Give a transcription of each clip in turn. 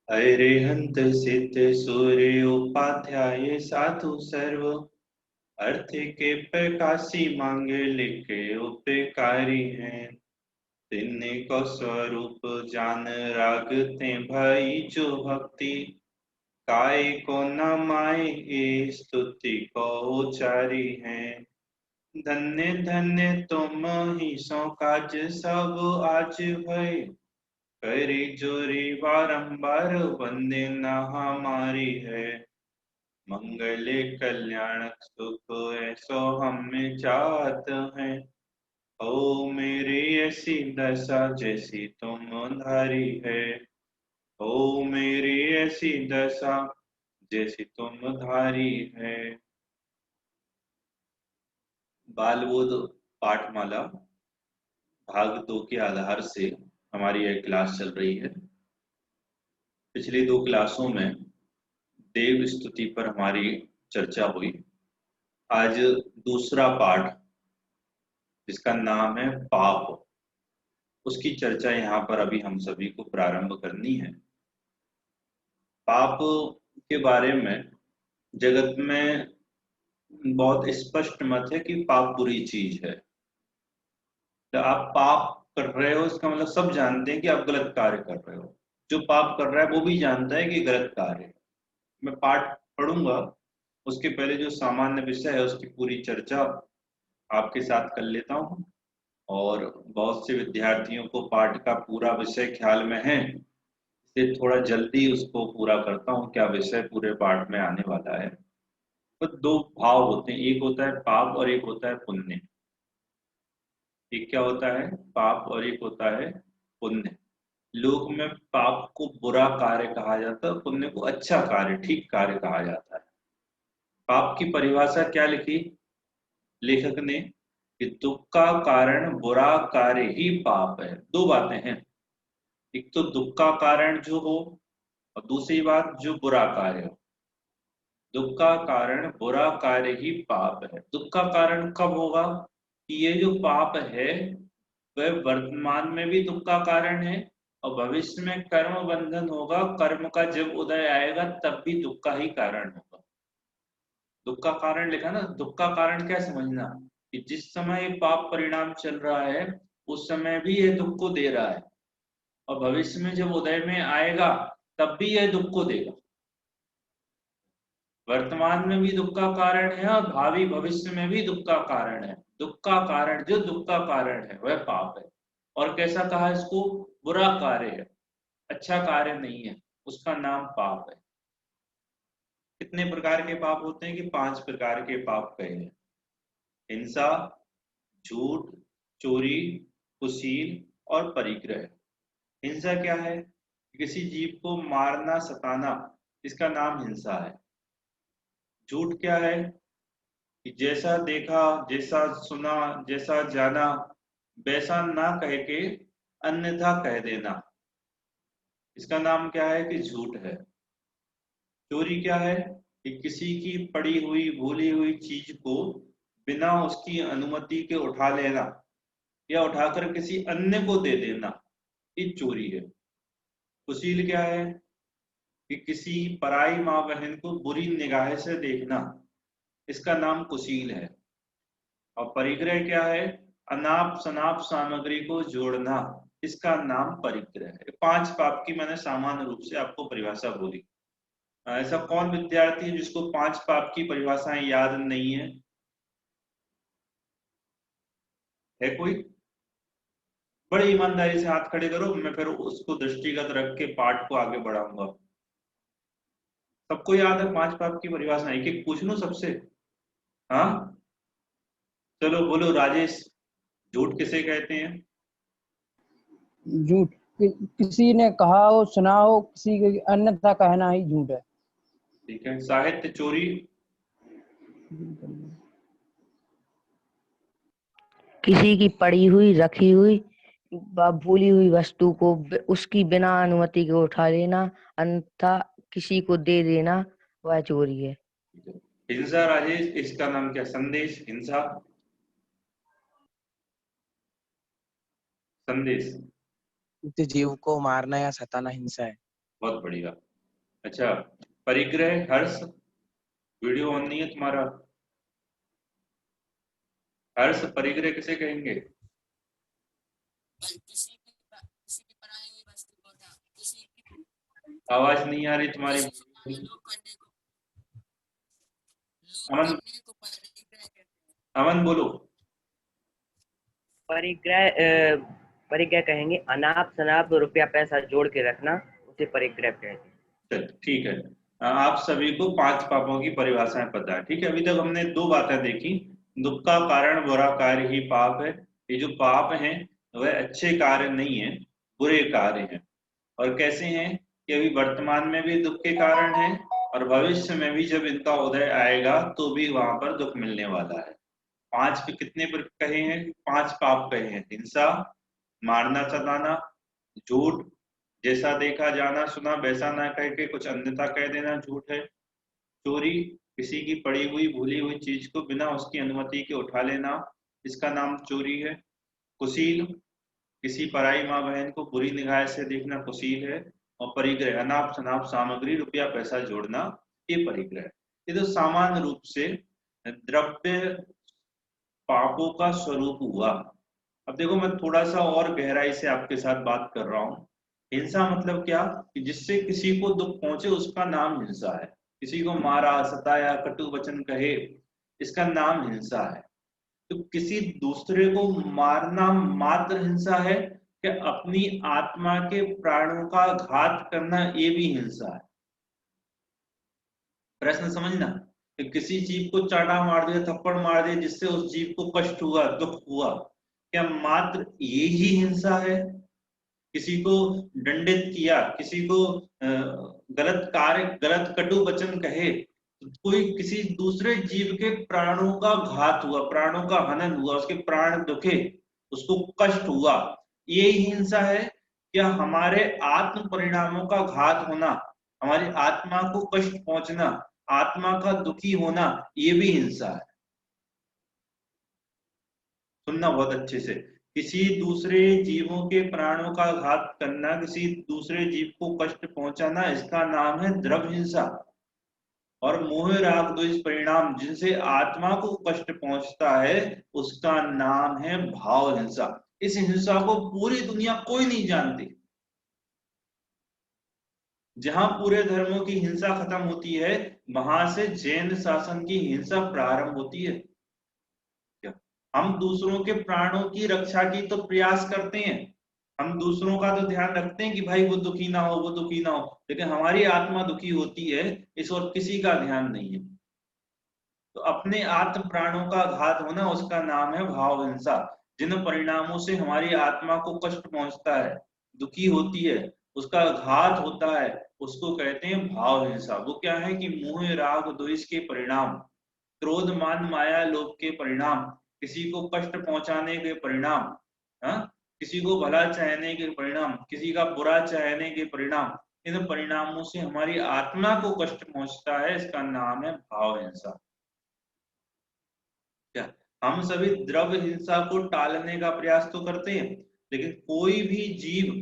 अरिहंत सिद्ध सूर्य उपाध्याय साधु सर्व अर्थ के प्रकाशी मांगे लिखे उपकारी हैं। तिन्हीं को स्वरूप जान रागते भाई जो भक्ति काय को न माए ये स्तुति को उचारी हैं। धन्य धन्य तुम ही सो काज सब आज भय करी जोरी बारंबार वंदे न हमारी है। मंगल कल्याण सुख ऐसो हमें चाहत है। ओ मेरी ऐसी दशा जैसी तुम धारी है। ओ मेरी ऐसी दशा जैसी तुम धारी है। बालबोध पाठमाला भाग 2 के आधार से हमारी यह क्लास चल रही है। पिछली 2 क्लासों में देव स्तुति पर हमारी चर्चा हुई। आज दूसरा पाठ जिसका नाम है पाप, उसकी चर्चा यहाँ पर अभी हम सभी को प्रारंभ करनी है। पाप के बारे में जगत में बहुत स्पष्ट मत है कि पाप बुरी चीज है। तो आप पाप कर रहे हो इसका मतलब सब जानते हैं कि आप गलत कार्य कर रहे हो। जो पाप कर रहा है वो भी जानता है कि गलत कार्य है। मैं पाठ पढ़ूंगा, उसके पहले जो सामान्य विषय है उसकी पूरी चर्चा आपके साथ कर लेता हूँ। और बहुत से विद्यार्थियों को पाठ का पूरा विषय ख्याल में है, इसलिए थोड़ा जल्दी उसको पूरा करता हूँ। क्या विषय पूरे पाठ में आने वाला है। तो 2 भाव होते हैं, एक होता है पाप और एक होता है पुण्य। एक क्या होता है पाप और एक होता है पुण्य। लोक में पाप को बुरा कार्य कहा जाता है, पुण्य को अच्छा कार्य ठीक कार्य कहा जाता है। पाप की परिभाषा क्या लिखी लेखक ने कि दुख का कारण बुरा कार्य ही पाप है। 2 बातें हैं, एक तो दुख का कारण जो हो और दूसरी बात जो बुरा कार्य हो। दुख का कारण बुरा कार्य ही पाप है। दुख का कारण कब होगा कि ये जो पाप है वह वर्तमान में भी दुख का कारण है और भविष्य में कर्म बंधन होगा। कर्म का जब उदय आएगा तब भी दुख का ही कारण होगा। दुख का कारण लिखा ना, दुख का कारण क्या समझना कि जिस समय ये पाप परिणाम चल रहा है उस समय भी ये दुख को दे रहा है और भविष्य में जब उदय में आएगा तब भी यह दुख को देगा। वर्तमान में भी दुख का कारण है और भावी भविष्य में भी दुख का कारण है। दुख का कारण जो दुख का कारण है वह पाप है। और कैसा कहा इसको, बुरा कार्य है, अच्छा कार्य नहीं है, उसका नाम पाप है। कितने प्रकार के पाप होते हैं कि 5 प्रकार के पाप कहे हैं। हिंसा, झूठ, चोरी, कुशील और परिग्रह। हिंसा क्या है, किसी जीव को मारना सताना, इसका नाम हिंसा है। झूठ क्या है कि जैसा देखा जैसा सुना जैसा जाना वैसा ना कह के अन्यथा कह देना, इसका नाम क्या है कि झूठ है। चोरी क्या है कि किसी की पड़ी हुई भूली हुई चीज को बिना उसकी अनुमति के उठा लेना या उठाकर किसी अन्य को दे देना, ये चोरी है। कुशील क्या है कि किसी पराई माँ बहन को बुरी निगाह से देखना, इसका नाम कुशील है। और परिग्रह क्या है, अनाप शनाप सामग्री को जोड़ना, इसका नाम परिग्रह है। 5 पाप की मैंने सामान्य रूप से आपको परिभाषा बोली। ऐसा कौन विद्यार्थी है जिसको 5 पाप की परिभाषाएं याद नहीं है कोई? बड़ी ईमानदारी से हाथ खड़े करो, मैं फिर उसको दृष्टिगत रख के पाठ को आगे बढ़ाऊंगा। सबको याद है 5 पाप की परिभाषा? एक एक पूछ लूं सबसे? हाँ, चलो बोलो राजेश, झूठ किसे कहते हैं? झूठ किसी ने कहा हो सुना हो किसी के अन्यथा कहना ही झूठ है। ठीक है। साहित्य चोरी? किसी की पड़ी हुई रखी हुई भूली हुई वस्तु को उसकी बिना अनुमति के उठा लेना अन्यथा किसी को दे देना, वह चोरी है। हिंसा राजेश, इसका नाम क्या? संदेश, हिंसा, संदेश। जीव को मारना या सताना हिंसा है। बहुत बढ़िया। अच्छा, परिग्रह हर्ष, वीडियो ऑन नहीं है तुम्हारा? हर्ष परिग्रह किसे कहेंगे? आवाज नहीं आ रही तुम्हारी। अमन, अमन बोलो। परिग्रह कहेंगे अनाप शनाप रुपया पैसा जोड़ के रखना, उसे परिग्रह कहते हैं। चल ठीक है। आप सभी को 5 पापों की परिभाषाएं पता है, ठीक है। अभी तक हमने 2 बातें देखी। दुख का कारण बुरा कार्य ही पाप है। ये जो पाप हैं वह अच्छे कार्य नहीं है, बुरे कार्य हैं। और कैसे हैं कि अभी वर्तमान में भी दुख के कारण है, और भविष्य में भी जब इनका उदय आएगा तो भी वहां पर दुख मिलने वाला है। 5 पे कितने पर कहे हैं? 5 पाप कहे हैं। हिंसा, मारना सताना, झूठ, जैसा देखा जाना सुना वैसा ना कह के कुछ अन्यथा कह देना झूठ है। चोरी, किसी की पड़ी हुई भूली हुई चीज को बिना उसकी अनुमति के उठा लेना, इसका नाम चोरी है। कुशील, किसी पराई माँ बहन को बुरी निगाह से देखना कुशील है। और परिग्रह, अनाप शनाप सामग्री रुपया पैसा जोड़ना, ये परिग्रह। ये तो सामान्य रूप से द्रव्य पापों का स्वरूप हुआ। अब देखो, मैं थोड़ा सा और गहराई से आपके साथ बात कर रहा हूँ। हिंसा मतलब क्या? कि जिससे किसी को दुख पहुंचे उसका नाम हिंसा है। किसी को मारा, सताया, कटु वचन कहे, इसका नाम हिंसा है। तो किसी दूसरे को मारना मात्र हिंसा है, कि अपनी आत्मा के प्राणों का घात करना ये भी हिंसा है? प्रश्न समझना। कि किसी जीव को चाटा मार दिया, थप्पड़ मार दिया, जिससे उस जीव को कष्ट हुआ, दुख हुआ, क्या मात्र ये ही हिंसा है? किसी को दंडित किया, किसी को गलत कार्य, गलत कटु वचन कहे, कोई किसी दूसरे जीव के प्राणों का घात हुआ, प्राणों का हनन हुआ, उसके प्राण दुखे, उसको कष्ट हुआ, ये हिंसा है? क्या हमारे आत्म परिणामों का घात होना, हमारी आत्मा को कष्ट पहुंचना, आत्मा का दुखी होना, ये भी हिंसा है? सुनना बहुत अच्छे से। किसी दूसरे जीवों के प्राणों का घात करना, किसी दूसरे जीव को कष्ट पहुंचाना, इसका नाम है द्रव्य हिंसा। और मोह राग द्वेष परिणाम जिनसे आत्मा को कष्ट पहुंचता है, उसका नाम है भाव हिंसा। इस हिंसा को पूरी दुनिया कोई नहीं जानती। जहां पूरे धर्मों की हिंसा खत्म होती है, वहां से जैन शासन की हिंसा प्रारंभ होती है। हम दूसरों के प्राणों की रक्षा की तो प्रयास करते हैं, हम दूसरों का तो ध्यान रखते हैं कि भाई वो दुखी ना हो, वो दुखी ना हो, लेकिन हमारी आत्मा दुखी होती है, इस और किसी का ध्यान नहीं है। तो अपने आत्म प्राणों का घात होना, उसका नाम है भाव हिंसा। जिन परिणामों से हमारी आत्मा को कष्ट पहुंचता है, दुखी होती है, उसका घात होता है, उसको कहते हैं भाव हिंसा। वो क्या है? कि मोह राग द्वेष के परिणाम, क्रोध मान माया लोभ के परिणाम, किसी को कष्ट पहुंचाने के परिणाम, हाँ, किसी को भला चाहने के परिणाम, किसी का बुरा चाहने के परिणाम, इन परिणामों से हमारी आत्मा को कष्ट पहुंचता है, इसका नाम है भाव हिंसा। क्या हम सभी द्रव्य हिंसा को टालने का प्रयास तो करते हैं, लेकिन कोई भी जीव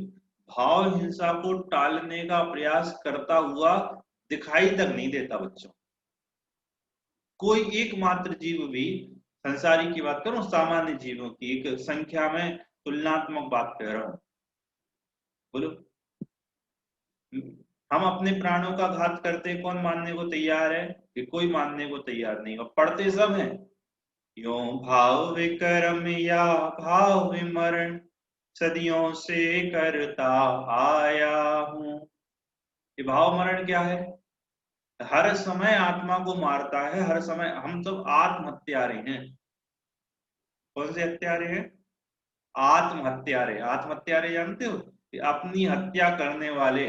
भाव हिंसा को टालने का प्रयास करता हुआ दिखाई तक नहीं देता बच्चों। कोई एकमात्र जीव भी, संसारी की बात करूं, सामान्य जीवों की एक संख्या में तुलनात्मक बात कह रहा हूं, बोलो। हम अपने प्राणों का घात करते, कौन मानने को तैयार है? कि कोई मानने को तैयार नहीं। और पढ़ते सब हैं, यो भाव विक्रम या भाव विमरण, सदियों से करता आया हूं। ये भाव मरण क्या है? हर समय आत्मा को मारता है, हर समय। हम सब आत्महत्यारे हैं। कौन से हत्यारे हैं? आत्महत्यारे। आत्महत्यारे जानते हो? कि अपनी हत्या करने वाले,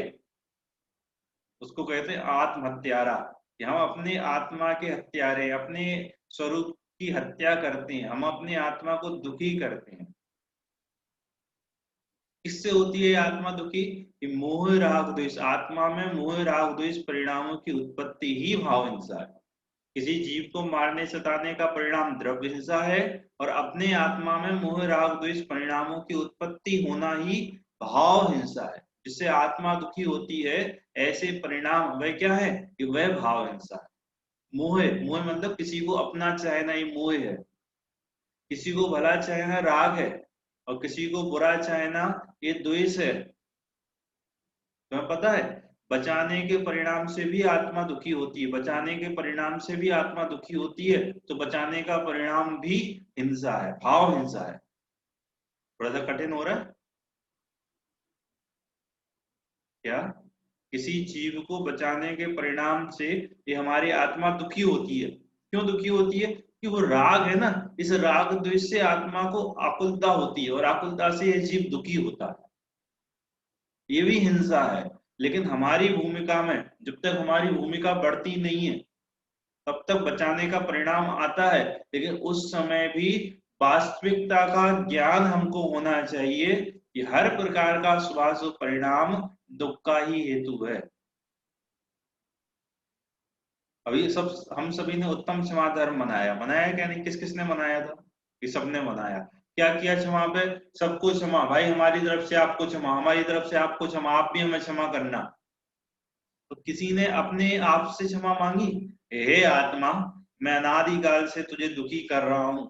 उसको कहते हैं आत्महत्यारा। कि हम अपने आत्मा के हत्यारे, अपने स्वरूप की हत्या करते हैं, हम अपनी आत्मा को दुखी करते हैं। किससे होती है आत्मा दुखी? कि मोह राग द्वेष, आत्मा में मोह राग द्वेष परिणामों की उत्पत्ति ही भाव हिंसा है। किसी जीव को मारने सताने का परिणाम द्रव्य हिंसा है, और अपने आत्मा में मोह राग द्वेष परिणामों की उत्पत्ति होना ही भाव हिंसा है। जिससे आत्मा दुखी होती है, ऐसे परिणाम वह क्या है कि वह भाव हिंसा है। मोह, मोह मतलब किसी को अपना चाहना ही मोह है, किसी को भला चाहना राग है, और किसी को बुरा चाहना ये द्वेष है। तुम्हें पता है बचाने के परिणाम से भी आत्मा दुखी होती है, बचाने के परिणाम से भी आत्मा दुखी होती है, तो बचाने का परिणाम भी हिंसा है, भाव हिंसा है। थोड़ा सा कठिन हो रहा है क्या? किसी जीव को बचाने के परिणाम से ये हमारी आत्मा दुखी होती है। क्यों दुखी होती है? कि वो राग है ना, इस राग द्वेष से आत्मा को आकुलता होती है, और आकुलता से ये जीव दुखी होता है, ये भी हिंसा है। लेकिन हमारी भूमिका में, जब तक हमारी भूमिका बढ़ती नहीं है तब तक बचाने का परिणाम आता है, लेकिन उस समय भी वास्तविकता का ज्ञान हमको होना चाहिए कि हर प्रकार का स्वास्थ्य परिणाम दुख का ही हेतु है। अभी सब हम सभी ने उत्तम क्षमा धर्म मनाया, मनाया क्या नहीं? किस किसने मनाया था? कि सबने मनाया। क्या किया क्षमा पे? सबको क्षमा, भाई हमारी तरफ से आपको क्षमा, हमारी तरफ से आपको क्षमा, आप भी हमें क्षमा करना। तो किसी ने अपने आप से क्षमा मांगी? हे आत्मा, मैं अनादिकाल से तुझे दुखी कर रहा हूं,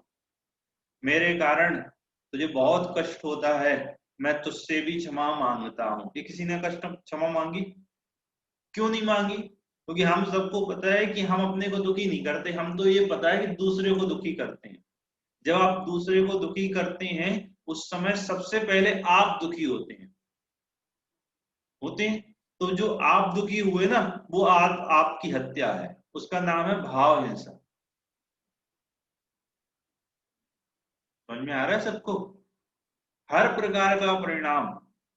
मेरे कारण तुझे बहुत कष्ट होता है, मैं तुझसे भी क्षमा मांगता हूं। ये किसी ने कष्ट क्षमा मांगी? क्यों नहीं मांगी? क्योंकि हम सबको पता है कि हम अपने को दुखी नहीं करते, हम तो ये पता है कि दूसरे को दुखी करते हैं। जब आप दूसरे को दुखी करते हैं उस समय सबसे पहले आप दुखी होते हैं। तो जो आप दुखी हुए ना, वो आपकी हत्या है, उसका नाम है भाव हिंसा। समझ में आ रहा है सबको? हर प्रकार का परिणाम,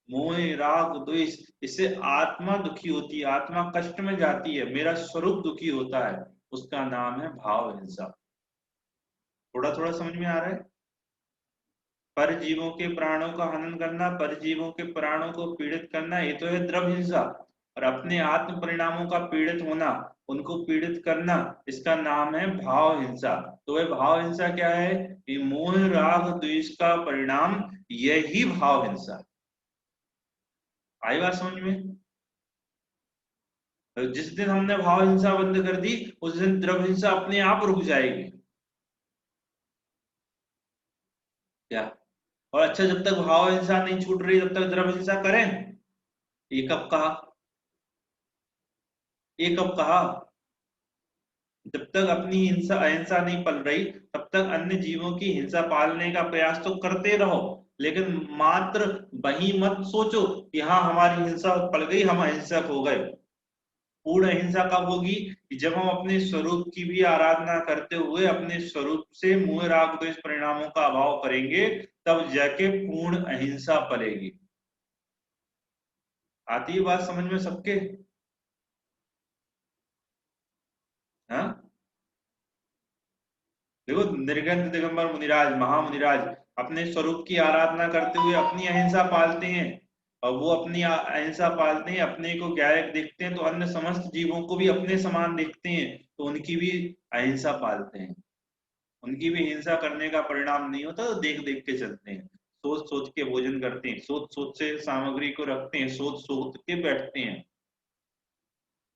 मोह राग द्वेष, इससे आत्मा दुखी होती है, आत्मा कष्ट में जाती है, मेरा स्वरूप दुखी होता है, उसका नाम है भाव हिंसा। थोड़ा थोड़ा समझ में आ रहा है? पर जीवों के प्राणों का हनन करना, पर जीवों के प्राणों को पीड़ित करना, ये तो है द्रव हिंसा। और अपने आत्म परिणामों का पीड़ित होना, उनको पीड़ित करना, इसका नाम है भाव हिंसा। तो वह भाव हिंसा क्या है? ये मोह राग द्वेष का परिणाम, यही भाव हिंसा। आई बात समझ में? तो जिस दिन हमने भाव हिंसा बंद कर दी, उस दिन द्रव हिंसा अपने आप रुक जाएगी। क्या? और अच्छा, जब तक भाव हिंसा नहीं छूट रही तब तक द्रव हिंसा करें? ये कब कहा? ये कब कहा? जब तक अपनी हिंसा अहिंसा नहीं पल रही तब तक अन्य जीवों की हिंसा पालने का प्रयास तो करते रहो, लेकिन मात्र वही मत सोचो कि हाँ हमारी हिंसा पल गई, हम अहिंसक हो गए। पूर्ण अहिंसा कब होगी? कि जब हम अपने स्वरूप की भी आराधना करते हुए अपने स्वरूप से मोह राग द्वेष परिणामों का अभाव करेंगे, तब जाके पूर्ण अहिंसा पलेगी। आती है बात समझ में सबके? हाँ, देखो निर्गंध दिगंबर मुनिराज, महामुनिराज अपने स्वरूप की आराधना करते हुए अपनी अहिंसा पालते हैं, और वो अपनी अहिंसा पालते हैं, अपने को गायक देखते हैं तो अन्य समस्त जीवों को भी अपने समान देखते हैं, तो उनकी भी अहिंसा पालते हैं। उनकी भी हिंसा करने का परिणाम नहीं होता, तो देख देख के चलते हैं, सोच सोच के भोजन करते हैं, सोच सोच से सामग्री को रखते हैं, सोच सोच के बैठते हैं।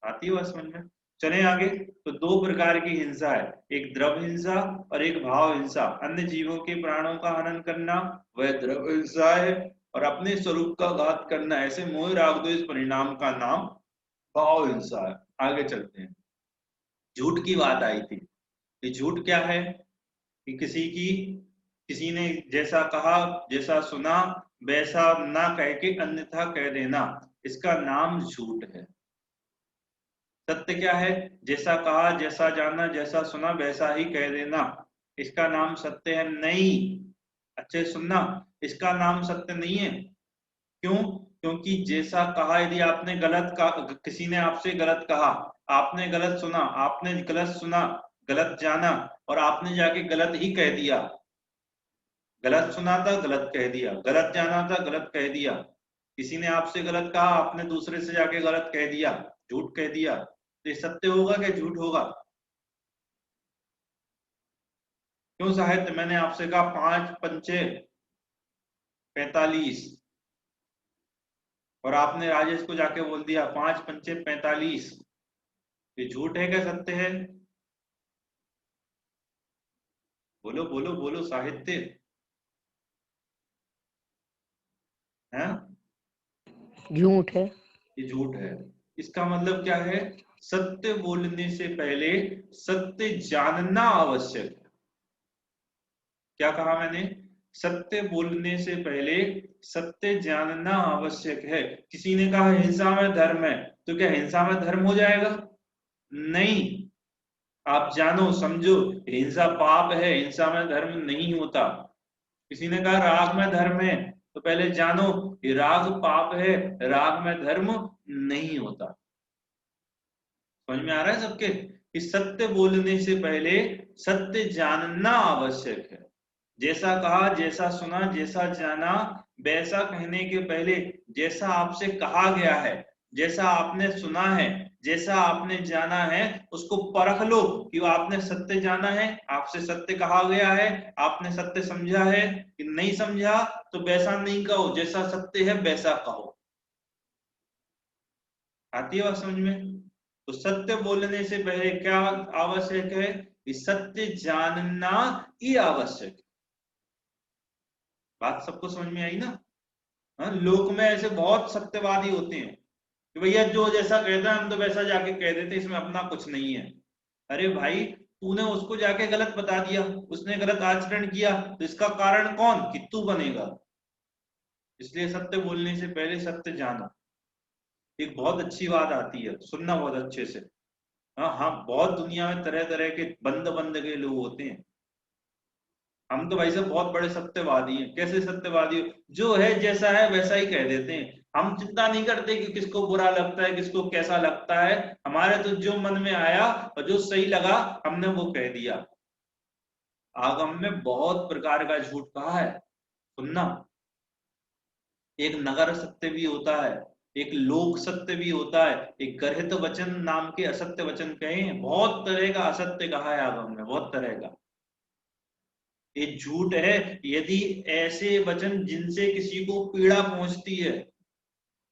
आती है बात समझ में? चले आगे। तो दो प्रकार की हिंसा है, एक द्रव हिंसा और एक भाव हिंसा। अन्य जीवों के प्राणों का हनन करना वह द्रव हिंसा है, और अपने स्वरूप का घात करना, ऐसे मोह राग द्वेष परिणाम का नाम भाव हिंसा है। आगे चलते हैं। झूठ की बात आई थी। ये झूठ क्या है? कि किसी ने जैसा कहा, जैसा सुना, वैसा ना कह के अन्यथा कह देना, इसका नाम झूठ है। सत्य क्या है? जैसा कहा, जैसा जाना, जैसा सुना वैसा ही कह देना, इसका नाम सत्य है नहीं। अच्छे सुनना, इसका नाम सत्य नहीं है। क्यों? क्योंकि जैसा कहा, यदि आपने गलत कहा, किसी ने आपसे गलत कहा, आपने गलत सुना, आपने गलत सुना, गलत जाना, और आपने जाके गलत ही कह दिया। गलत सुना था, गलत कह दिया, गलत जाना था, गलत कह दिया। किसी ने आपसे गलत कहा, आपने दूसरे से जाके गलत कह दिया, झूठ कह दिया, तो ये सत्य होगा क्या झूठ होगा? क्यों साहित्य? मैंने आपसे कहा 5 पंचे 45, और आपने राजेश को जाके बोल दिया 5 पंचे 45, ये झूठ है क्या सत्य है? बोलो बोलो बोलो, साहित्य है, झूठ है। ये झूठ है। इसका मतलब क्या है? सत्य बोलने से पहले सत्य जानना आवश्यक है। क्या कहा मैंने? सत्य बोलने से पहले सत्य जानना आवश्यक है। किसी ने कहा हिंसा में धर्म है, तो क्या हिंसा में धर्म हो जाएगा? नहीं। आप जानो समझो, हिंसा पाप है, हिंसा में धर्म नहीं होता। किसी ने कहा राग में धर्म है, तो पहले जानो ये राग पाप है, राग में धर्म नहीं होता। समझ में आ रहा है सबके? कि सत्य बोलने से पहले सत्य जानना आवश्यक है। जैसा कहा, जैसा सुना, जैसा जाना, वैसा कहने के पहले जैसा आपसे कहा गया है, जैसा आपने सुना है, जैसा आपने जाना है, उसको परख लो कि वो आपने सत्य जाना है, आपसे सत्य कहा गया है, आपने सत्य समझा है कि नहीं समझा। तो वैसा नहीं कहो, जैसा सत्य है वैसा कहो। आती है बात समझ में? तो सत्य बोलने से पहले क्या आवश्यक है? कि सत्य जानना ही आवश्यक है। बात सबको समझ में आई ना? हाँ, लोक में ऐसे बहुत सत्यवादी होते हैं कि भैया जो जैसा कहता है हम तो वैसा जाके कह देते, इसमें अपना कुछ नहीं है। अरे भाई, तूने उसको जाके गलत बता दिया, उसने गलत आचरण किया, तो इसका कारण कौन? कि तू बनेगा। इसलिए सत्य बोलने से पहले सत्य जानो। एक बहुत अच्छी बात आती है, सुनना बहुत अच्छे से। हाँ हाँ, बहुत दुनिया में तरह तरह के बंद बंद के लोग होते हैं। हम तो भाई साहब बहुत बड़े सत्यवादी हैं। कैसे सत्यवादी हो? जो है जैसा है वैसा ही कह देते हैं। हम चिंता नहीं करते कि किसको बुरा लगता है, किसको कैसा लगता है। हमारे तो जो मन में आया और जो सही लगा हमने वो कह दिया। आगम में बहुत प्रकार का झूठ कहा है, सुनना। एक नगर सत्य भी होता है, एक लोक सत्य भी होता है, एक गर्हित वचन नाम के असत्य वचन कहे हैं। बहुत तरह का असत्य कहा है आगम में, बहुत तरह का। ये झूठ है यदि ऐसे वचन जिनसे किसी को पीड़ा पहुंचती है,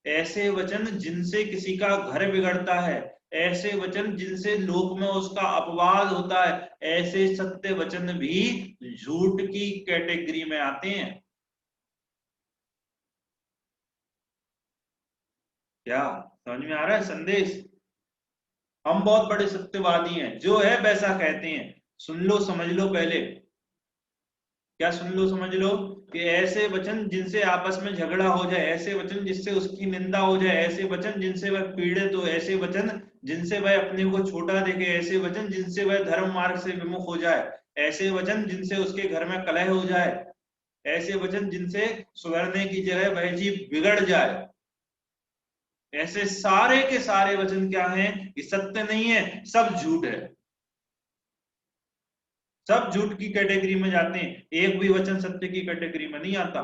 ऐसे वचन जिनसे किसी का घर बिगड़ता है, ऐसे वचन जिनसे लोक में उसका अपवाद होता है, ऐसे सत्य वचन भी झूठ की कैटेगरी में आते हैं। क्या समझ में आ रहा है संदेश? हम बहुत बड़े सत्यवादी हैं, जो है वैसा कहते हैं। सुन लो समझ लो पहले। क्या सुन लो समझ लो? कि ऐसे वचन जिनसे आपस में झगड़ा हो जाए, ऐसे वचन जिससे उसकी निंदा हो जाए, ऐसे वचन जिनसे वह पीड़ित हो, ऐसे वचन जिनसे वह अपने को छोटा देखे, ऐसे वचन जिनसे वह धर्म मार्ग से विमुख हो जाए, ऐसे वचन जिनसे उसके घर में कलह हो जाए, ऐसे वचन जिनसे सुधरने की जगह वह जीव बिगड़ जाए, ऐसे सारे के सारे वचन क्या हैं? कि सत्य नहीं है, सब झूठ है। सब झूठ की कैटेगरी में जाते हैं, एक भी वचन सत्य की कैटेगरी में नहीं आता।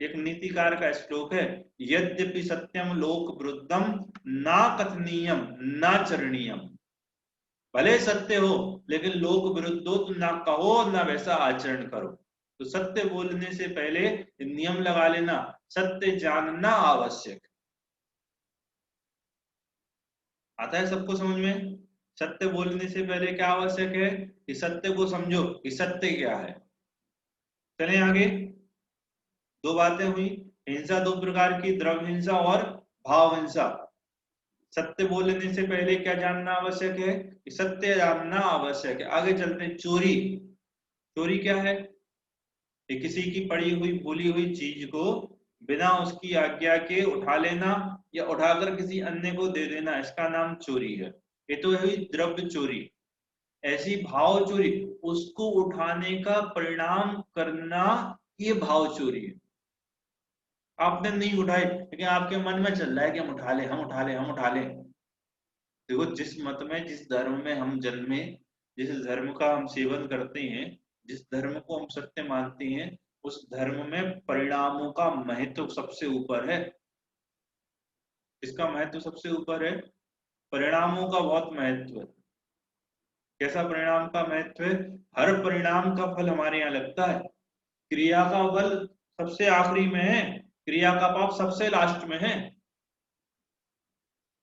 एक नीतिकार का श्लोक है, यद्यपि सत्यम लोक विरुद्धम ना कथनीयम ना चरणीयम। भले सत्य हो लेकिन लोक विरुद्ध हो तो ना कहो ना वैसा आचरण करो। तो सत्य बोलने से पहले नियम लगा लेना, सत्य जानना आवश्यक। आता है सबको समझ में? सत्य बोलने से पहले क्या आवश्यक है? कि सत्य को समझो कि सत्य क्या है। चलें आगे। दो बातें हुई, हिंसा दो प्रकार की, द्रव्य हिंसा और भाव हिंसा। सत्य बोलने से पहले क्या जानना आवश्यक है? कि सत्य जानना आवश्यक है। आगे चलते हैं। चोरी। चोरी क्या है? कि किसी की पड़ी हुई भूली हुई चीज को बिना उसकी आज्ञा के उठा लेना या उठाकर किसी अन्य को दे देना, इसका नाम चोरी है। ये तो हुई द्रव्य चोरी। ऐसी भाव चोरी, उसको उठाने का परिणाम करना, ये भाव चोरी है। आपने नहीं उठाए लेकिन आपके मन में चल रहा है कि हम उठा ले, हम उठा ले, हम उठा ले। देखो, जिस मत में, जिस धर्म में हम जन्मे, जिस धर्म का हम सेवन करते हैं, जिस धर्म को हम सत्य मानते हैं, उस धर्म में परिणामों का महत्व सबसे ऊपर है। इसका महत्व सबसे ऊपर है, परिणामों का बहुत महत्व है। कैसा परिणाम का महत्व है? हर परिणाम का फल हमारे यहाँ लगता है, क्रिया का फल सबसे आखिरी में है, क्रिया का पाप सबसे लास्ट में है,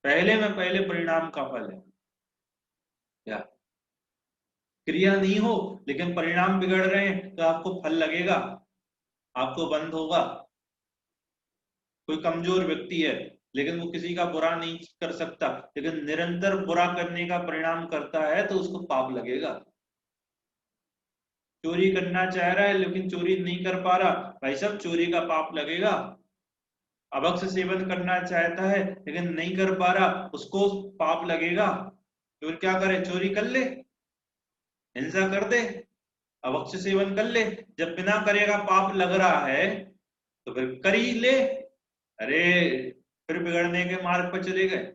पहले परिणाम का फल है। क्या क्रिया नहीं हो लेकिन परिणाम बिगड़ रहे हैं तो आपको फल लगेगा, आपको बंद होगा। कोई कमजोर व्यक्ति है लेकिन वो किसी का बुरा नहीं कर सकता, लेकिन निरंतर बुरा करने का परिणाम करता है तो उसको पाप लगेगा। चोरी करना चाह रहा है लेकिन चोरी नहीं कर पा रहा, भाई साहब चोरी का पाप लगेगा। अभक्ष्य सेवन करना चाहता है लेकिन नहीं कर पा रहा, उसको पाप लगेगा। तो फिर क्या करे, चोरी कर ले, हिंसा कर दे, अभक्ष्य सेवन कर ले। जब बिना करेगा पाप लग रहा है तो फिर कर ही ले। अरे फिर बिगड़ने के मार्ग पर चले गए।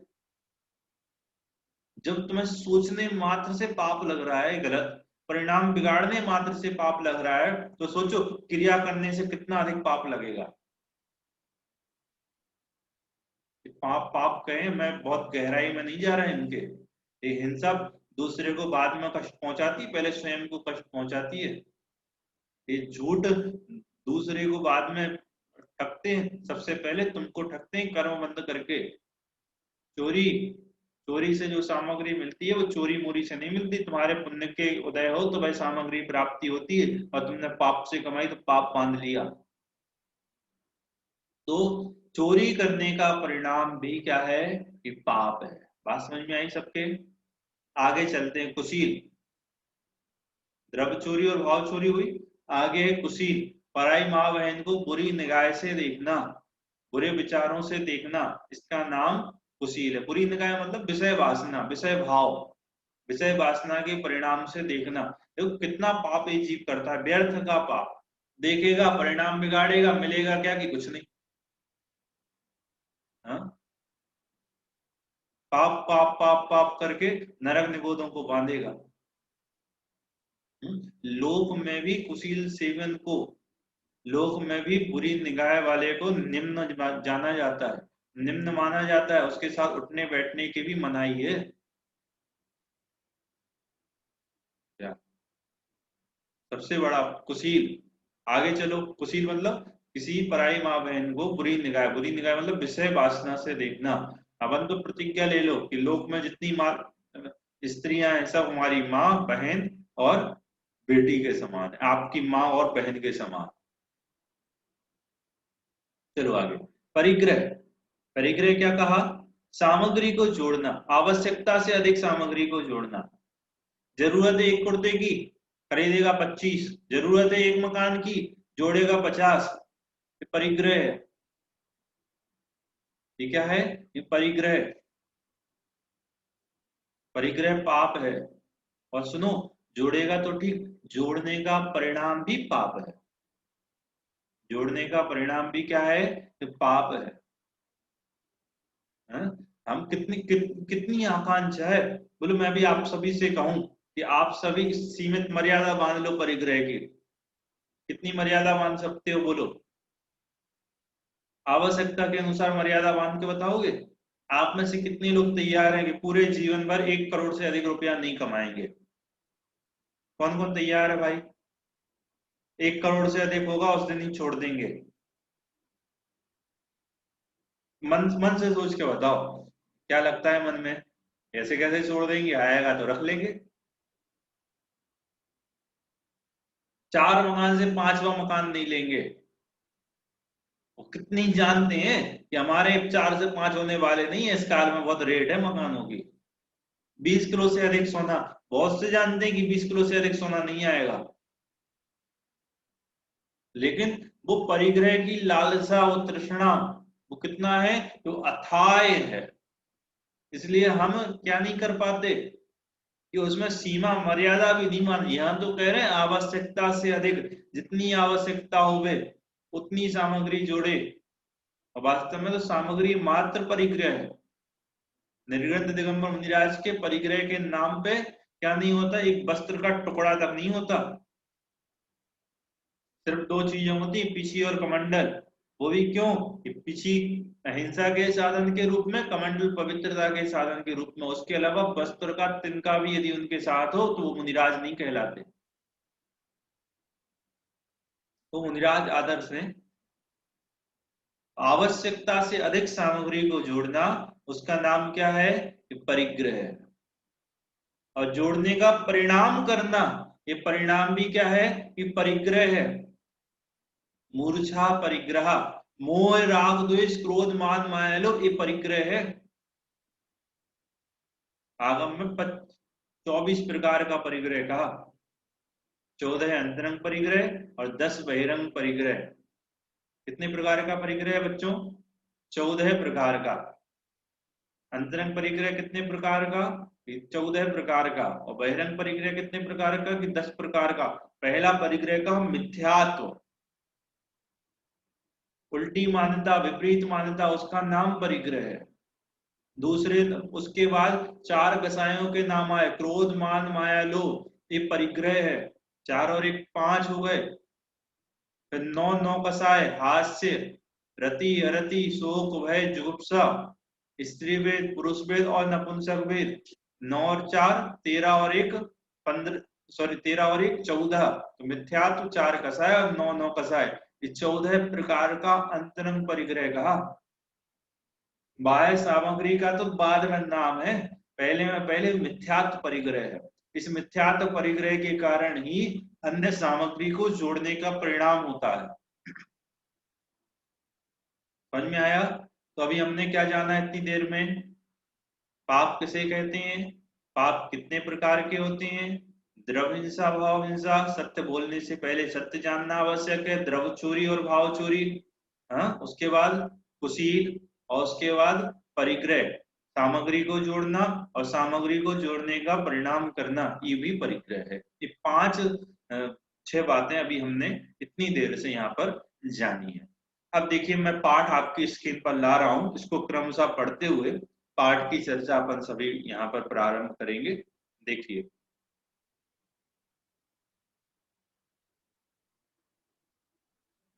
जब तुम्हें सोचने मात्र से पाप लग रहा है गलत, परिणाम बिगाड़ने मात्र से पाप लग रहा है, तो सोचो क्रिया करने से कितना अधिक पाप लगेगा। पाप पाप कहें, मैं बहुत गहराई में नहीं जा रहा इनके। ये हिंसा दूसरे को बाद में कष्ट पहुंचाती, पहले स्वयं को कष्ट पहुंचाती है। ये झूठ दूसरे को बाद में ठगते हैं, सबसे पहले तुमको ठगते हैं कर्म बंद करके। चोरी, चोरी से जो सामग्री मिलती है वो चोरी मोरी से नहीं मिलती। तुम्हारे पुण्य के उदय हो तो भाई सामग्री प्राप्ति होती है, और तुमने पाप से कमाई तो पाप बांध लिया। तो चोरी करने का परिणाम भी क्या है कि पाप है। बात समझ में आई सबके? आगे चलते हैं। कुशील, द्रव्य चोरी और भाव चोरी हुई। आगे कुशील, पराई माँ बहन को बुरी निगाह से देखना, बुरे विचारों से देखना, इसका नाम कुशील है। बुरी निगाह मतलब विषय वासना, विषय भाव, विषय वासना के परिणाम से देखना। देखो कितना पाप ये जीव करता है, व्यर्थ का पाप। देखेगा परिणाम बिगाड़ेगा, मिलेगा क्या कि कुछ नहीं। हाँ? पाप पाप पाप पाप करके नरक निगोदों को बांधेगा। लोक में भी कुशील सेवन को, लोक में भी बुरी निगाह वाले को निम्न जाना जाता है, निम्न माना जाता है। उसके साथ उठने बैठने की भी मनाही है। क्या सबसे बड़ा कुशील। आगे चलो, कुशील मतलब किसी पराई माँ बहन को बुरी निगाह, बुरी निगाह मतलब विषय वासना से देखना। अपन तो प्रतिज्ञा ले लो कि लोक में जितनी माँ स्त्रियां हैं सब हमारी माँ बहन और बेटी के समान है, आपकी माँ और बहन के समान। चलो आगे। परिग्रह, परिग्रह क्या कहा? सामग्री को जोड़ना, आवश्यकता से अधिक सामग्री को जोड़ना। जरूरत है एक कुर्ते की, खरीदेगा 25, जरूरत है एक मकान की, जोड़ेगा 50। ये परिग्रह है। ये क्या है? ये परिग्रह, परिग्रह पाप है। और सुनो, जोड़ेगा तो ठीक, जोड़ने का परिणाम भी पाप है। जोड़ने का परिणाम भी क्या है? तो पाप है। हाँ? हम कितनी आकांक्षा है। बोलो मैं भी आप सभी से कहूं कि आप सभी सीमित मर्यादा बांध लो परिग्रह की। कितनी मर्यादा बांध सकते हो बोलो? आवश्यकता के अनुसार मर्यादा बांध के बताओगे? आप में से कितने लोग तैयार हैं कि पूरे जीवन भर 1 करोड़ से अधिक रुपया नहीं कमाएंगे? कौन कौन तैयार है भाई? 1 करोड़ से अधिक होगा उस दिन ही छोड़ देंगे। मन मन से सोच के बताओ, क्या लगता है मन में? ऐसे कैसे छोड़ देंगे, आएगा तो रख लेंगे। 4 मकान से 5वां मकान नहीं लेंगे। वो कितनी जानते हैं कि हमारे 4 से 5 होने वाले नहीं है, इस काल में बहुत रेट है मकानों की। 20 किलो से अधिक सोना, बहुत से जानते हैं कि 20 किलो से अधिक सोना नहीं आएगा, लेकिन वो परिग्रह की लालसा, वो तृष्णा, वो कितना है, तो अथाय है। इसलिए हम क्या नहीं कर पाते कि उसमें सीमा मर्यादा भी नहीं मान। यहां तो कह रहे हैं आवश्यकता से अधिक, जितनी आवश्यकता होवे उतनी सामग्री जोड़े। और वास्तव में तो सामग्री मात्र परिग्रह है। निर्ग्रंथ दिगंबर मुनिराज के परिग्रह के नाम पे क्या नहीं होता, एक वस्त्र का टुकड़ा तक नहीं होता। सिर्फ 2 चीजें होती, पिछी और कमंडल। वो भी क्यों? कि पिछी अहिंसा के साधन के रूप में, कमंडल पवित्रता के साधन के रूप में। उसके अलावा वस्त्र का तिनका भी यदि उनके साथ हो तो वो मुनिराज नहीं कहलाते। तो मुनिराज आदर्श है। आवश्यकता से अधिक सामग्री को जोड़ना, उसका नाम क्या है? ये परिग्रह है। और जोड़ने का परिणाम करना, ये परिणाम भी क्या है? ये परिग्रह है। मूर्छा परिग्रह, मोह राग द्वेष क्रोध मान माया लोभ, ये परिग्रह है। आगम में 24 प्रकार का परिग्रह कहा, 14 अंतरंग परिग्रह और 10 बहिरंग परिग्रह। कितने प्रकार का परिग्रह है बच्चों? 14 प्रकार का। अंतरंग परिग्रह कितने प्रकार का? 14 प्रकार का। और बहिरंग परिग्रह कितने प्रकार का? कि 10 प्रकार का। पहला परिग्रह का मिथ्यात्व, उल्टी मान्यता, विपरीत मान्यता, उसका नाम परिग्रह है। दूसरे, उसके बाद 4 कसायों के नाम आए, क्रोध मान माया लोभ, ये परिग्रह है। 4 और 1 5 हो गए। फिर 9 कसाय, हास्य, रति अरति, शोक भय जुगुप्सा, स्त्री वेद पुरुष वेद और नपुंसक वेद। 9 और 4 13 और 1 15, सॉरी 13 और 1 14। तो मिथ्यात्व 4 कसाय और 9 कसाय, ये 14 प्रकार का अंतरंग परिग्रह कहा। बाह्य सामग्री का तो बाद में नाम है, पहले मिथ्यात्व परिग्रह है। इस मिथ्यात्व परिग्रह के कारण ही अन्य सामग्री को जोड़ने का परिणाम होता है। समझ में आया? तो अभी हमने क्या जाना है इतनी देर में? पाप किसे कहते हैं, पाप कितने प्रकार के होते हैं, द्रव्य हिंसा, भाव हिंसा, सत्य बोलने से पहले सत्य जानना आवश्यक है, द्रव्य चोरी और भाव चोरी, हाँ, उसके बाद कुशील, और उसके बाद परिग्रह, सामग्री को जोड़ना और सामग्री को जोड़ने का परिणाम करना, ये भी परिग्रह है। ये 5-6 बातें अभी हमने इतनी देर से यहाँ पर जानी है। अब देखिए, मैं पाठ आपकी स्क्रीन पर ला रहा हूं, इसको क्रमशः पढ़ते हुए पाठ की चर्चा अपन सभी यहाँ पर प्रारंभ करेंगे। देखिए,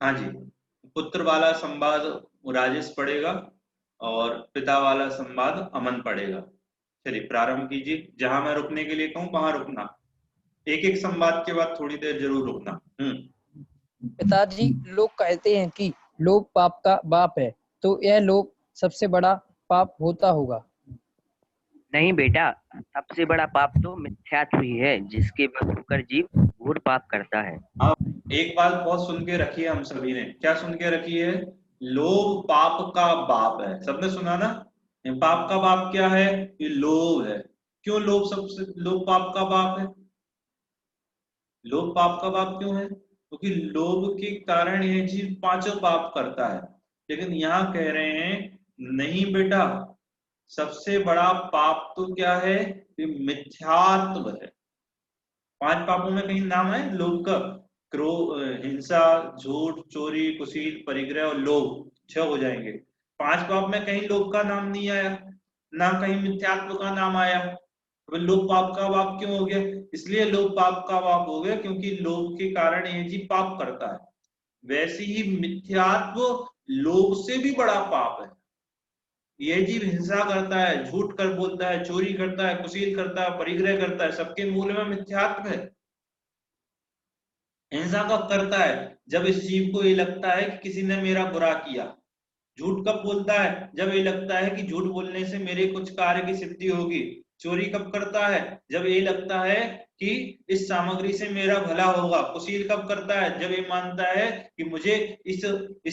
हाँ जी, पुत्र वाला संवाद राजेश पढ़ेगा और पिता वाला संवाद अमन पढ़ेगा। चलिए प्रारंभ कीजिए। जहां मैं रुकने के लिए कहूँ वहां रुकना, एक एक संवाद के बाद थोड़ी देर जरूर रुकना। पिताजी, लोग कहते हैं कि लोभ पाप का बाप है, तो यह लोभ सबसे बड़ा पाप होता होगा? नहीं बेटा, सबसे बड़ा पाप तो मिथ्यात्व ही है, जिसके बस होकर जीव घोर पाप करता है। एक बात बहुत सुन के रखी है हम सभी ने, क्या सुन के रखी है? लोभ पाप का बाप है। सबने सुना ना? पाप का बाप क्या है? ये लोभ है। क्यों लोभ पाप का बाप है? लोभ पाप का बाप क्यों है? क्योंकि लोभ के कारण यह जीव 5 पाप करता है। लेकिन यहाँ कह रहे हैं नहीं बेटा, सबसे बड़ा पाप तो क्या है? ये मिथ्यात्व है। 5 पापों में कहीं नाम है लोभ का? क्रोध, हिंसा, झूठ, चोरी, कुशील, परिग्रह और लोभ, 6 हो जाएंगे। 5 पाप में कहीं लोभ का नाम नहीं आया, ना कहीं मिथ्यात्व का नाम आया। तो लोभ पाप का बाप क्यों हो गया? इसलिए लोभ पाप का बाप हो गया क्योंकि लोभ के कारण ये जीव पाप करता है। वैसे ही मिथ्यात्व लोभ से भी बड़ा पाप है। ये जीव हिंसा करता है, झूठ कर बोलता है, चोरी करता है, कुशील करता है, परिग्रह करता है, सबके मूल में मिथ्यात्व है। हिंसा कब करता है? जब इस जीव को ये लगता है कि किसी ने मेरा बुरा किया। झूठ कब बोलता है? जब ये लगता है कि झूठ बोलने से मेरे कुछ कार्य की सिद्धि होगी। चोरी कब करता है? जब ये लगता है कि इस सामग्री से मेरा भला होगा। कुशील कब करता है? जब ये मानता है कि मुझे इस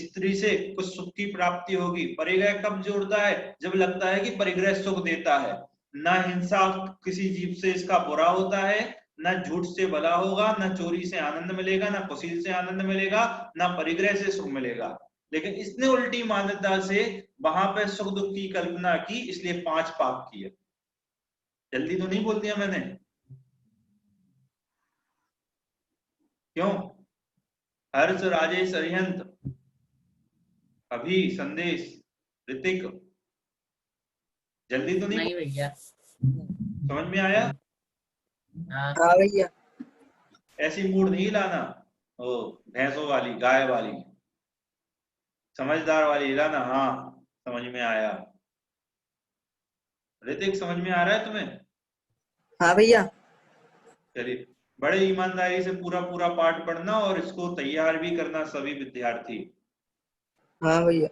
स्त्री से कुछ सुख की प्राप्ति होगी। परिग्रह कब जोड़ता है? जब लगता है कि परिग्रह सुख देता है। ना हिंसा किसी जीव से इसका बुरा होता है, ना झूठ से भला होगा, ना चोरी से आनंद मिलेगा, ना कुशील से आनंद मिलेगा, ना परिग्रह से सुख मिलेगा। लेकिन इसने उल्टी मान्यता से वहां पे सुख दुख की कल्पना की, इसलिए 5 पाप किए। जल्दी तो नहीं बोल दिया मैंने? क्यों? हर्ष, राजेश, अरिहंत, अभी, संदेश, ऋतिक, जल्दी तो नहीं भैया? समझ में आया? हाँ भैया। ऐसी मूड नहीं लाना, ओ भैंसों वाली, गाय वाली, समझदार वाली लाना। हाँ, समझ में आया। ऋतिक, समझ में आ रहा है तुम्हें? हाँ भैया। चलिए, बड़े ईमानदारी से पूरा पूरा पाठ पढ़ना और इसको तैयार भी करना सभी विद्यार्थी। हाँ भैया।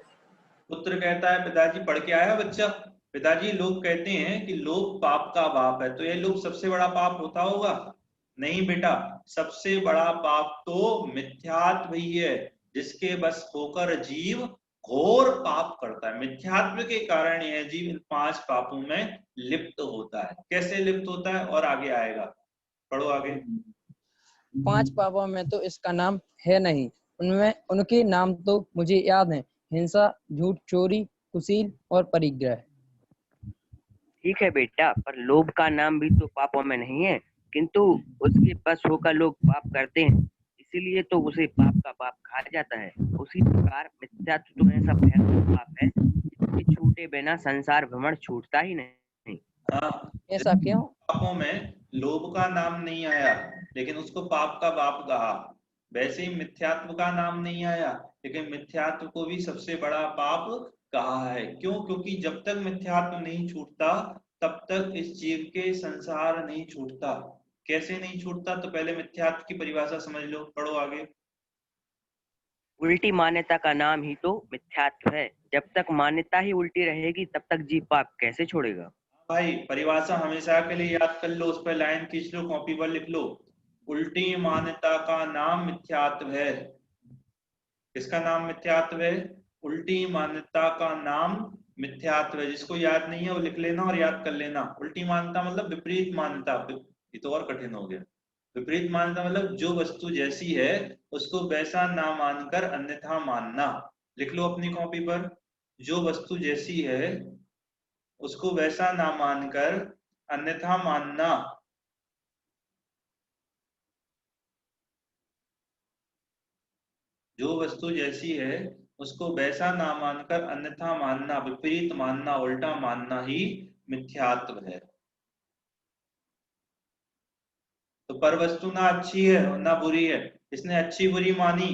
पुत्र कहता है पिताजी, पढ़ के आया बच्चा? पिताजी लोग कहते हैं कि लोभ पाप का बाप है, तो ये लोभ सबसे बड़ा पाप होता होगा? नहीं बेटा, सबसे बड़ा पाप तो मिथ्यात्व ही है, जिसके बस होकर जीव घोर पाप करता है। मिथ्यात्व के कारण यह जीव इन 5 पापों में लिप्त होता है। कैसे लिप्त होता है और आगे आएगा, पढ़ो आगे। 5 पापों में तो इसका नाम है नहीं, उनमें उनके नाम तो मुझे याद है: हिंसा, झूठ, चोरी, कुशील और परिग्रह। ठीक है बेटा, पर लोभ का नाम भी तो पापों में नहीं है, किंतु उसके बस होकर लोग पाप करते हैं, इसीलिए तो उसे पाप का बाप कहा जाता है। उसी प्रकार मिथ्यात्व तो ऐसा भयंकर पाप है जिसके छूटे बिना संसार भ्रमण छूटता ही नहीं। हाँ, ऐसा क्यों? पापों में लोभ का नाम नहीं आया, लेकिन उसको पाप का बाप कहा। वैसे ही मिथ्यात्व का नाम नहीं आया, लेकिन मिथ्यात्व को भी सबसे बड़ा पाप कहा है। क्यों? क्योंकि जब तक मिथ्यात्व नहीं छूटता तब तक इस जीव के संसार नहीं छूटता। कैसे नहीं छूटता? तो पहले मिथ्यात्व की परिभाषा समझ लो, पढ़ो आगे। उल्टी मान्यता का नाम ही तो मिथ्यात्व है। जब तक मान्यता ही उल्टी रहेगी तब तक जीव पाप कैसे छोड़ेगा? भाई परिभाषा हमेशा के लिए याद कर लो, उस पर लाइन खींच लो, कॉपी पर लिख लो। उल्टी मान्यता का नाम मिथ्यात्व है। किसका नाम मिथ्यात्व है? उल्टी मान्यता का नाम मिथ्यात्व है। जिसको याद नहीं है वो लिख लेना और याद कर लेना। उल्टी मान्यता मतलब विपरीत मान्यता। ये तो और कठिन हो गया। विपरीत मान्यता मतलब जो वस्तु जैसी है उसको वैसा ना मानकर अन्यथा मानना। लिख लो अपनी कॉपी पर, जो वस्तु जैसी है उसको वैसा ना मानकर अन्यथा मानना। जो वस्तु जैसी है उसको वैसा ना मानकर अन्यथा मानना, विपरीत मानना, उल्टा मानना ही मिथ्यात्व है। तो पर वस्तु ना अच्छी है और ना बुरी है, इसने अच्छी बुरी मानी,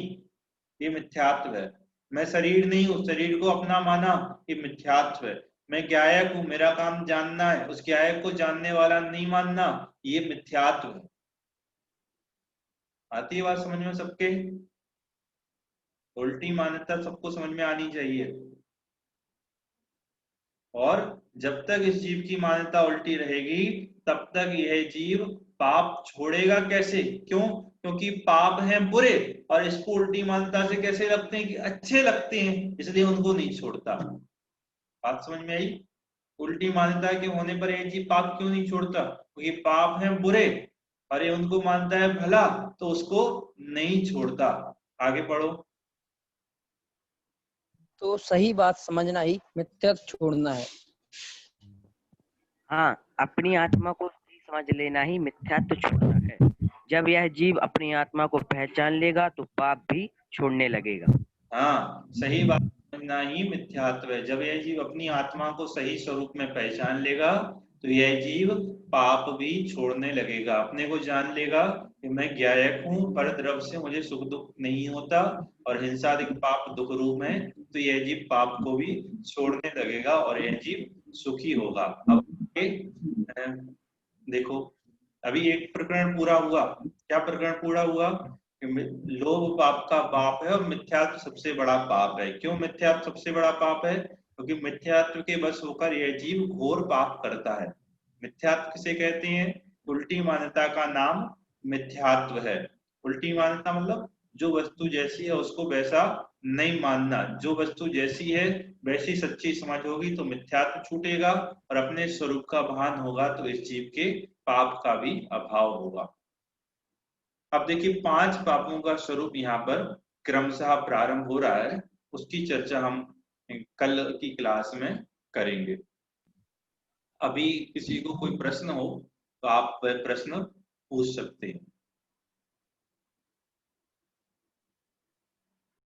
ये मिथ्यात्व है। मैं शरीर नहीं हूं, शरीर को अपना माना, ये मिथ्यात्व है। मैं ज्ञायक हूं, मेरा काम जानना है, उस ज्ञायक को जानने वाला नहीं मानना, ये मिथ्यात्व है। आती है बात समझ में सबके? उल्टी मान्यता सबको समझ में आनी चाहिए। और जब तक इस जीव की मान्यता उल्टी रहेगी तब तक यह जीव पाप छोड़ेगा कैसे? क्यों? क्योंकि पाप हैं बुरे और इसको उल्टी मान्यता से कैसे लगते हैं कि अच्छे लगते हैं, इसलिए उनको नहीं छोड़ता। बात समझ में आई? उल्टी मान्यता के होने पर यह जीव पाप क्यों नहीं छोड़ता? क्योंकि पाप हैं बुरे और ये उनको मानता है भला, तो उसको नहीं छोड़ता। आगे पढ़ो। तो सही बात समझना ही मिथ्यात्व छोड़ना है। हाँ, अपनी आत्मा को सही समझ लेना ही मिथ्यात्व छोड़ना है। जब यह जीव अपनी आत्मा को पहचान लेगा तो पाप भी छोड़ने लगेगा। हाँ, सही बात समझना ही मिथ्यात्व है। जब यह जीव अपनी आत्मा को सही स्वरूप में पहचान लेगा तो यह जीव पाप भी छोड़ने लगेगा। अपने को जान लेगा कि मैं ज्ञायक हूँ, पर द्रव्य से मुझे सुख दुख नहीं होता और हिंसादिक पाप दुख रूप है, तो यह जीव पाप को भी छोड़ने लगेगा और यह जीव सुखी होगा। अब देखो, अभी एक प्रकरण पूरा हुआ। क्या प्रकरण पूरा हुआ? लोभ पाप का बाप है और मिथ्यात्व सबसे बड़ा पाप है। क्यों मिथ्यात्व सबसे बड़ा पाप है? क्योंकि मिथ्यात्व के बस होकर यह जीव घोर पाप करता है। मिथ्यात्व किसे कहते हैं? उल्टी मान्यता का नाम मिथ्यात्व है। उल्टी मान्यता मतलब जो वस्तु जैसी है उसको वैसा नहीं मानना। जो वस्तु जैसी है वैसी सच्ची समझ होगी तो मिथ्यात्व छूटेगा और अपने स्वरूप का भान होगा, तो इस जीव के पाप का भी अभाव होगा। अब देखिए 5 पापों का स्वरूप यहाँ पर क्रमशः प्रारंभ हो रहा है, उसकी चर्चा हम कल की क्लास में करेंगे। अभी किसी को कोई प्रश्न हो तो आप प्रश्न पूछ सकते हैं।